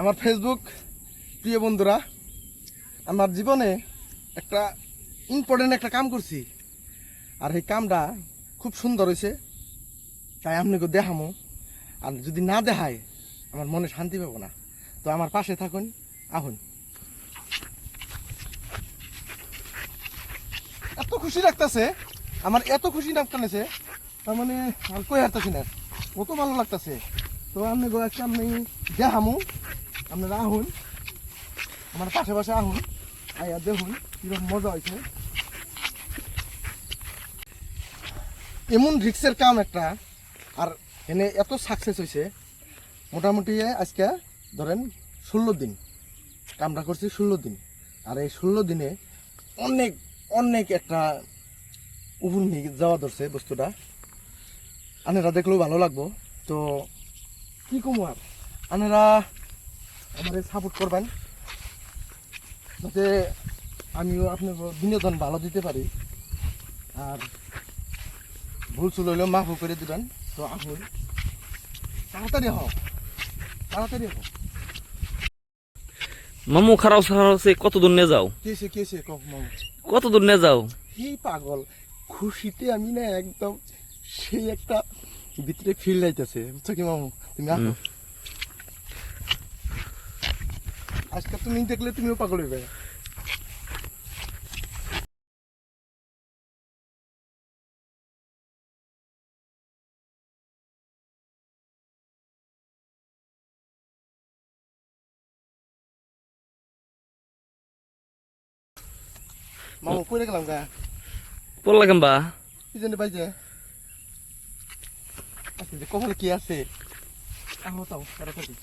আমার ফেসবুক প্রিয় বন্ধুরা, আমার জীবনে একটা ইম্পর্টেন্ট একটা কাম করছি, আর এই কামটা খুব সুন্দর হয়েছে, তাই আপনাকে দেখামো। আর যদি না দেখায় আমার মনে শান্তি পাবো না। তো আমার পাশে থাকুন, আহুন। এত খুশি লাগতেছে, আমার এত খুশি লাগতেছে, তার মানে আর কই হারতেছি না, কত ভালো লাগতেছে। তো আপনাকে আজকে আমি দেখামো, আপনারা আহুন, আমার পাশে পাশে আহুন, আইয়া দেখুন কিরকম মজা হয়েছে। এমন রিক্সের কাম একটা, আর এনে এত সাকসেস হয়েছে। মোটামুটি আজকে ধরেন 16 দিন কামটা করছি, 16 দিন। আর এই 16 দিনে অনেক অনেক একটা উপর নিয়ে যাওয়া ধরছে বস্তুটা, আনেরা দেখলেও ভালো লাগবো। তো কি কমু আর, আনেরা আমার সাপোর্ট করবেন যাতে আমিও আপনার বিনোদন ভালো দিতে পারি। আর ভুল চুল হইলেও মাফও করে দিবেন। তো আসুন, তাড়াতাড়ি হও, তাড়াতাড়ি হও। মামু খারাপ খারাপ কত দূর নিয়ে যাও? কেসে কম মামু, কত দূর নিয়ে যাও? হি পাগল, খুশিতে আমি না একদম সেই একটা ভিতরে ফিল যাইতেছে, বুঝছো কি মামু? তুমি আসো, আজকে তুমি দেখলে তুমিও পাগল হইবে। মামু পড়ে গেলাম গা, পড়লা কেমবা? কি জানি বাইজে আজকে যে কপালে কি আছে। আহ তাও তাড়াতাড়ি,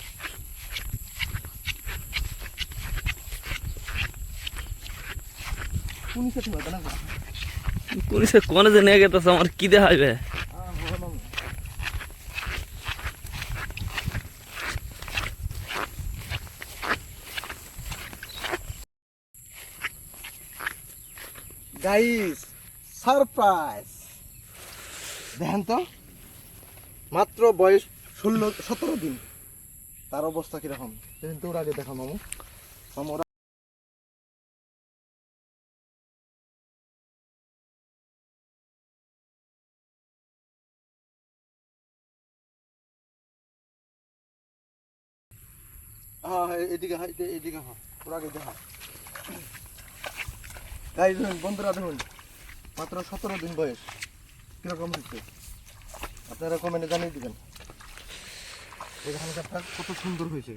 কোন সাথে হবে না গা। কোন সে কোনে যে নিয়ে গেতেছে আমার কি দেখাইবে? মামু গাইস, সারপ্রাইজ দেখেন তো, মাত্র বয়স 17 দিন, তার অবস্থা কিরকম দেখেন তো। ওর আগে দেখা মামু, মামু এদিকে এদিকে ওর আগে দেখা। গাইস দেখুন বন্ধুরা, দেখুন মাত্র 17 দিন বয়স, কিরকম হচ্ছে আপনারা কমেন্টে জানিয়ে দিবেন। এই ধানটা কত সুন্দর হয়েছে,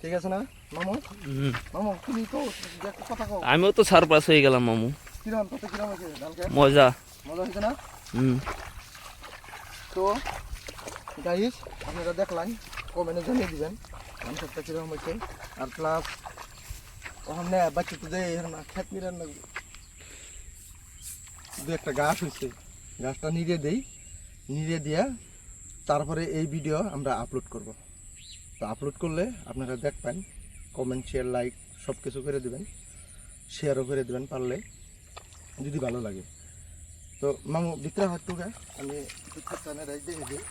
ঠিক আছে না মামু? মামু তুমি তো একটা কথা কও। আমিও তো সারপ্রাইজ হয়ে গেলাম মামু। কিরকম কত কিরকম হয়েছে ধানকে? মজা। মজা হয়েছে না? হুম। তো গাইস আপনারা দেখলেন, কমেন্টে জানিয়ে দিবেন ধান ক্ষেতটা কিরকম হয়েছে। আর প্লাস ওখানে বাচ্চা তো দেয় না, খেত নিরেন না, দু একটা গাছ হয়েছে, গাছটা নিড়ে দেই, নিড়ে দিয়া তারপরে এই ভিডিও আমরা আপলোড করব। তো আপলোড করলে আপনারা দেখবেন, কমেন্ট শেয়ার লাইক সব কিছু করে দেবেন, শেয়ারও করে দেবেন পারলে, যদি ভালো লাগে। তো মামু ভিতরে হাত টুকা আমি দেখে দিই।